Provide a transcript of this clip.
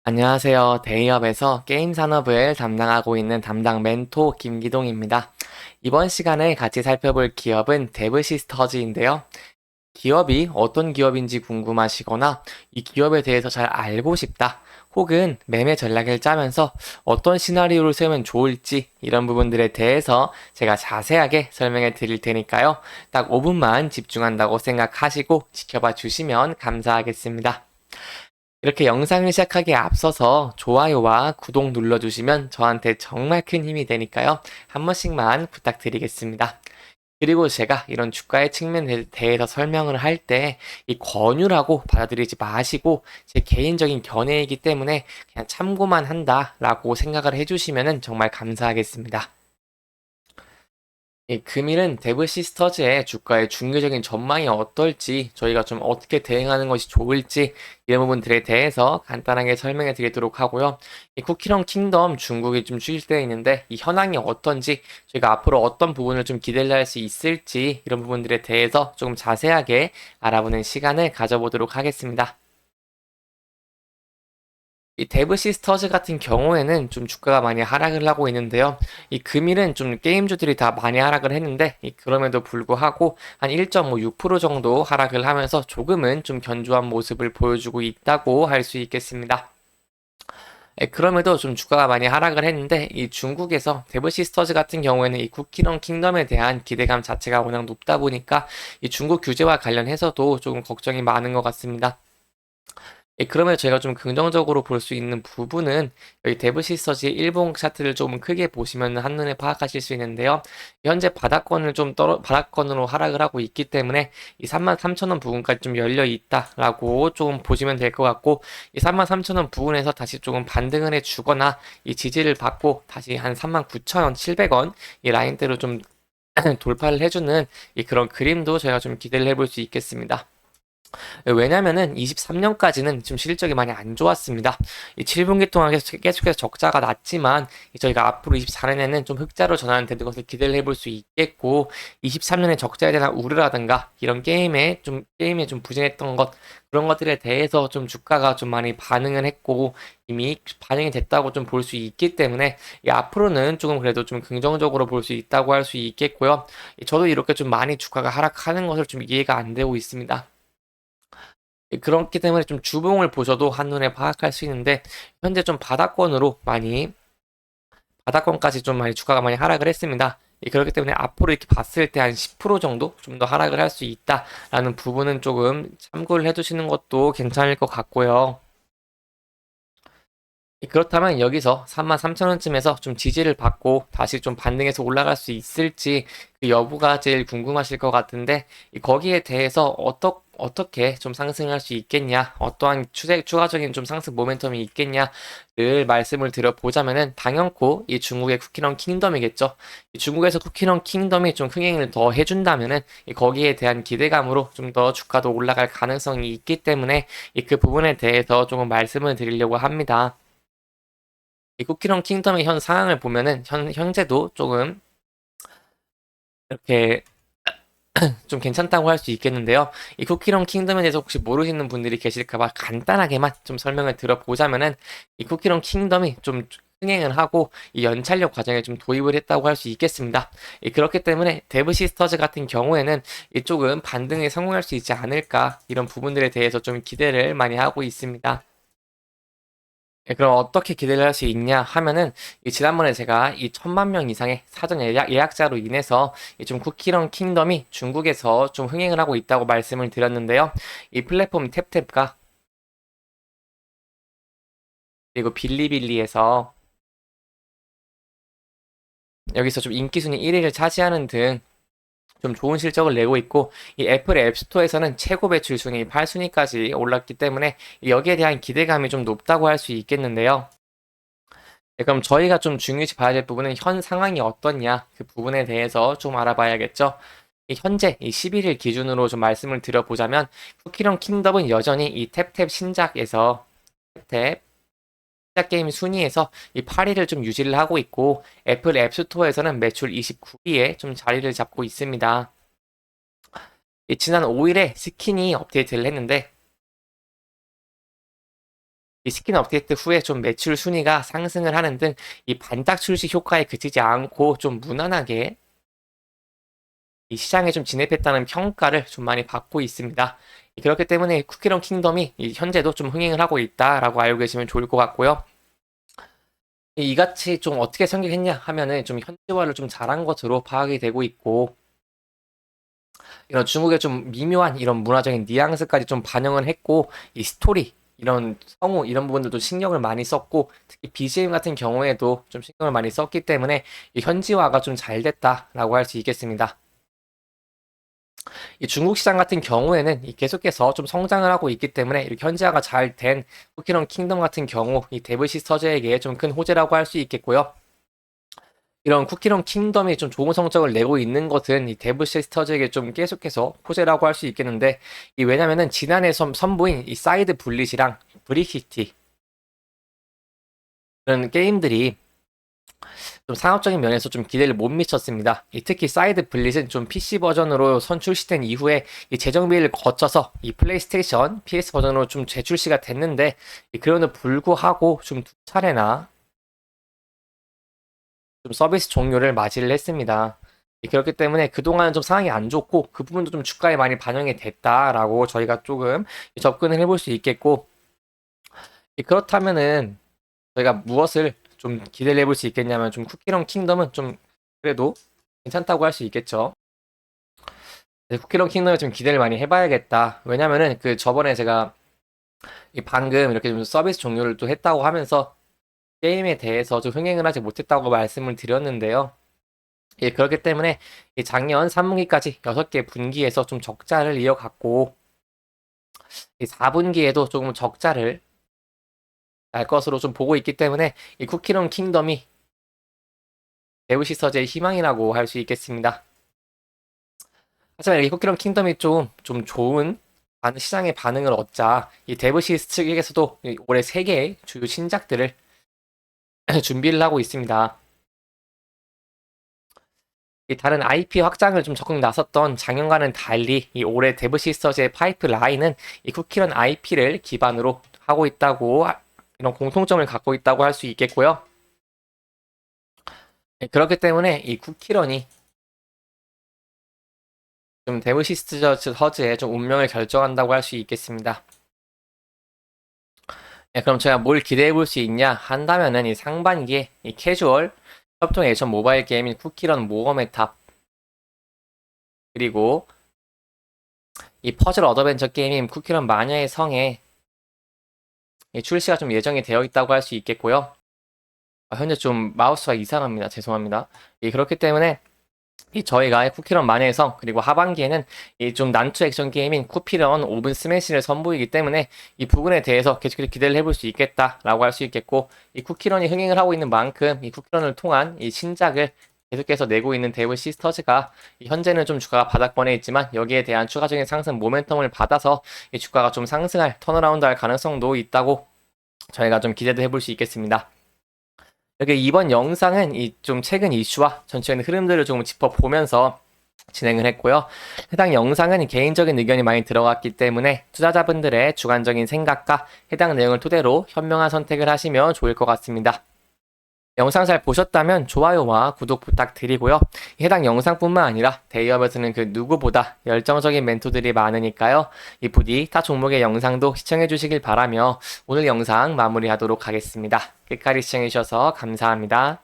안녕하세요. 대기업에서 게임 산업을 담당하고 있는 담당 멘토 김기동입니다. 이번 시간에 같이 살펴볼 기업은 데브시스터즈인데요. 기업이 어떤 기업인지 궁금하시거나 이 기업에 대해서 잘 알고 싶다. 혹은 매매 전략을 짜면서 어떤 시나리오를 세우면 좋을지 이런 부분들에 대해서 제가 자세하게 설명해 드릴 테니까요. 딱 5분만 집중한다고 생각하시고 지켜봐 주시면 감사하겠습니다. 이렇게 영상을 시작하기에 앞서서 좋아요와 구독 눌러주시면 저한테 정말 큰 힘이 되니까요. 한 번씩만 부탁드리겠습니다. 그리고 제가 이런 주가의 측면에 대해서 설명을 할 때 이 권유라고 받아들이지 마시고 제 개인적인 견해이기 때문에 그냥 참고만 한다라고 생각을 해주시면 정말 감사하겠습니다. 예, 금일은 데브 시스터즈의 주가의 중기적인 전망이 어떨지, 저희가 좀 어떻게 대응하는 것이 좋을지, 이런 부분들에 대해서 간단하게 설명해 드리도록 하고요. 이 쿠키런 킹덤 중국이 좀 출시되어 있는데, 이 현황이 어떤지, 저희가 앞으로 어떤 부분을 좀 기대를 할 수 있을지, 이런 부분들에 대해서 조금 자세하게 알아보는 시간을 가져보도록 하겠습니다. 이 데브 시스터즈 같은 경우에는 좀 주가가 많이 하락을 하고 있는데요. 이 금일은 좀 게임주들이 다 많이 하락을 했는데 그럼에도 불구하고 한 1.6% 정도 하락을 하면서 조금은 좀 견조한 모습을 보여주고 있다고 할 수 있겠습니다. 그럼에도 좀 주가가 많이 하락을 했는데 이 중국에서 데브 시스터즈 같은 경우에는 이 쿠키런 킹덤에 대한 기대감 자체가 워낙 높다 보니까 이 중국 규제와 관련해서도 조금 걱정이 많은 것 같습니다. 그러면 제가 좀 긍정적으로 볼 수 있는 부분은 여기 데브 시서지의 일봉 차트를 좀 크게 보시면 한눈에 파악하실 수 있는데요. 현재 바닥권을 좀 바닥권으로 하락을 하고 있기 때문에 이 33,000원 부근까지 좀 열려 있다라고 조금 보시면 될 것 같고 이 33,000원 부근에서 다시 조금 반등을 해 주거나 이 지지를 받고 다시 한 39,000원, 700원 이 라인대로 좀 돌파를 해주는 이 그런 그림도 저희가 좀 기대를 해볼 수 있겠습니다. 왜냐면은 23년까지는 좀 실적이 많이 안 좋았습니다. 이 7분기 동안 계속해서 적자가 났지만 저희가 앞으로 24년에는 좀 흑자로 전환되는 것을 기대를 해볼 수 있겠고 23년에 적자에 대한 우려라든가 이런 게임에 좀 부진했던 것 그런 것들에 대해서 좀 주가가 좀 많이 반응을 했고 이미 반영이 됐다고 좀 볼 수 있기 때문에 앞으로는 조금 그래도 좀 긍정적으로 볼 수 있다고 할 수 있겠고요. 저도 이렇게 좀 많이 주가가 하락하는 것을 좀 이해가 안 되고 있습니다. 그렇기 때문에 좀 주봉을 보셔도 한눈에 파악할 수 있는데 현재 좀 바닥권까지 좀 많이 주가가 많이 하락을 했습니다. 그렇기 때문에 앞으로 이렇게 봤을 때 한 10% 정도 좀 더 하락을 할 수 있다라는 부분은 조금 참고를 해두시는 것도 괜찮을 것 같고요. 그렇다면 여기서 33,000원쯤에서 좀 지지를 받고 다시 좀 반등해서 올라갈 수 있을지 그 여부가 제일 궁금하실 것 같은데 거기에 대해서 어떻게 좀 상승할 수 있겠냐, 어떠한 추가적인 좀 상승 모멘텀이 있겠냐를 말씀을 드려보자면은 당연코 이 중국의 쿠키런 킹덤이겠죠. 이 중국에서 쿠키런 킹덤이 좀 흥행을 더 해준다면은 거기에 대한 기대감으로 좀 더 주가도 올라갈 가능성이 있기 때문에 그 부분에 대해서 조금 말씀을 드리려고 합니다. 이 쿠키런 킹덤의 현 상황을 보면은 현재도 조금 이렇게 좀 괜찮다고 할 수 있겠는데요. 이 쿠키런 킹덤에 대해서 혹시 모르시는 분들이 계실까봐 간단하게만 좀 설명을 드려보자면은 이 쿠키런 킹덤이 좀 흥행을 하고 이 연착륙 과정에 좀 도입을 했다고 할 수 있겠습니다. 그렇기 때문에 데브 시스터즈 같은 경우에는 이쪽은 반등에 성공할 수 있지 않을까 이런 부분들에 대해서 좀 기대를 많이 하고 있습니다. 그럼 어떻게 기대를 할 수 있냐 하면은 지난번에 제가 이 1,000만 명 이상의 사전 예약자로 인해서 좀 쿠키런 킹덤이 중국에서 좀 흥행을 하고 있다고 말씀을 드렸는데요. 이 플랫폼 탭탭과 그리고 빌리빌리에서 여기서 좀 인기 순위 1위를 차지하는 등 좀 좋은 실적을 내고 있고 이 애플 앱스토어에서는 최고 매출 순위 8순위까지 올랐기 때문에 여기에 대한 기대감이 좀 높다고 할 수 있겠는데요. 네, 그럼 저희가 좀 중요시 봐야 될 부분은 현 상황이 어떻냐 그 부분에 대해서 좀 알아봐야겠죠. 현재 이 11일 기준으로 좀 말씀을 드려보자면 쿠키런 킹덤은 여전히 이 탭탭 신작에서 탭탭 신작 게임 순위에서 이 8위를 좀 유지를 하고 있고 애플 앱스토어에서는 매출 29위에 좀 자리를 잡고 있습니다. 지난 5일에 스킨이 업데이트를 했는데 이 스킨 업데이트 후에 좀 매출 순위가 상승을 하는 등 이 반짝 출시 효과에 그치지 않고 좀 무난하게 이 시장에 좀 진입했다는 평가를 좀 많이 받고 있습니다. 그렇기 때문에 쿠키런 킹덤이 현재도 좀 흥행을 하고 있다라고 알고 계시면 좋을 것 같고요. 이같이 좀 어떻게 성격했냐 하면은 좀 현지화를 좀 잘한 것으로 파악이 되고 있고, 이런 중국의 좀 미묘한 이런 문화적인 뉘앙스까지 좀 반영을 했고, 이 스토리, 이런 성우, 이런 부분들도 신경을 많이 썼고, 특히 BGM 같은 경우에도 좀 신경을 많이 썼기 때문에 이 현지화가 좀 잘 됐다라고 할 수 있겠습니다. 이 중국 시장 같은 경우에는 계속해서 좀 성장을 하고 있기 때문에 이렇게 현지화가 잘 된 쿠키런 킹덤 같은 경우 이 데브 시스터즈에게 좀 큰 호재라고 할 수 있겠고요. 이런 쿠키런 킹덤이 좀 좋은 성적을 내고 있는 것은 이 데브 시스터즈에게 좀 계속해서 호재라고 할 수 있겠는데, 왜냐면은 지난해 선보인 이 사이드 블릿이랑 브릭시티 이런 게임들이 좀 상업적인 면에서 좀 기대를 못 미쳤습니다. 특히 사이드 블릿은 좀 PC 버전으로 선출시된 이후에 이 재정비를 거쳐서 이 플레이스테이션, PS 버전으로 좀 재출시가 됐는데, 그럼에도 불구하고 좀 두 차례나 좀 서비스 종료를 맞이를 했습니다. 그렇기 때문에 그동안은 좀 상황이 안 좋고 그 부분도 좀 주가에 많이 반영이 됐다라고 저희가 조금 접근을 해볼 수 있겠고, 그렇다면은 저희가 무엇을 좀 기대를 해볼 수 있겠냐면, 좀 쿠키런 킹덤은 좀 그래도 괜찮다고 할 수 있겠죠. 쿠키런 킹덤에 좀 기대를 많이 해봐야겠다. 왜냐면은 그 저번에 제가 방금 이렇게 좀 서비스 종료를 또 했다고 하면서 게임에 대해서 좀 흥행을 하지 못했다고 말씀을 드렸는데요. 그렇기 때문에 작년 3분기까지 6개 분기에서 좀 적자를 이어갔고, 4분기에도 조금 적자를 날 것으로 좀 보고 있기 때문에 이 쿠키런 킹덤이 데브 시스터즈의 희망이라고 할 수 있겠습니다. 하지만 이 쿠키런 킹덤이 좀 좋은 시장의 반응을 얻자 이 데브 시스 측에서도 올해 3개의 주요 신작들을 준비를 하고 있습니다. 이 다른 IP 확장을 좀 적극 나섰던 작년과는 달리 이 올해 데브 시스터즈의 파이프라인은 이 쿠키런 IP를 기반으로 하고 있다고, 이런 공통점을 갖고 있다고 할 수 있겠고요. 그렇기 때문에 이 쿠키런이 좀 데브 시스터즈의 좀 운명을 결정한다고 할 수 있겠습니다. 그럼 제가 뭘 기대해 볼 수 있냐 한다면은 이 상반기에 이 캐주얼 협동 액션 모바일 게임인 쿠키런 모험의 탑, 그리고 이 퍼즐 어드벤처 게임인 쿠키런 마녀의 성에 출시가 좀 예정이 되어 있다고 할 수 있겠고요. 현재 좀 마우스가 이상합니다. 죄송합니다. 그렇기 때문에 저희가 쿠키런 마녀의 성, 그리고 하반기에는 좀 난투 액션 게임인 쿠키런 오븐 스매시를 선보이기 때문에 이 부분에 대해서 계속해서 기대를 해볼 수 있겠다라고 할 수 있겠고, 이 쿠키런이 흥행을 하고 있는 만큼 이 쿠키런을 통한 이 신작을 계속해서 내고 있는 데브 시스터즈가 현재는 좀 주가가 바닥권에 있지만 여기에 대한 추가적인 상승 모멘텀을 받아서 이 주가가 좀 상승할, 턴어라운드 할 가능성도 있다고 저희가 좀 기대도 해볼 수 있겠습니다. 이렇게 이번 영상은 이 좀 최근 이슈와 전체적인 흐름들을 조금 짚어보면서 진행을 했고요. 해당 영상은 개인적인 의견이 많이 들어갔기 때문에 투자자분들의 주관적인 생각과 해당 내용을 토대로 현명한 선택을 하시면 좋을 것 같습니다. 영상 잘 보셨다면 좋아요와 구독 부탁드리고요. 해당 영상뿐만 아니라 대기업에서는 그 누구보다 열정적인 멘토들이 많으니까요. 이 부디 타 종목의 영상도 시청해 주시길 바라며 오늘 영상 마무리하도록 하겠습니다. 끝까지 시청해 주셔서 감사합니다.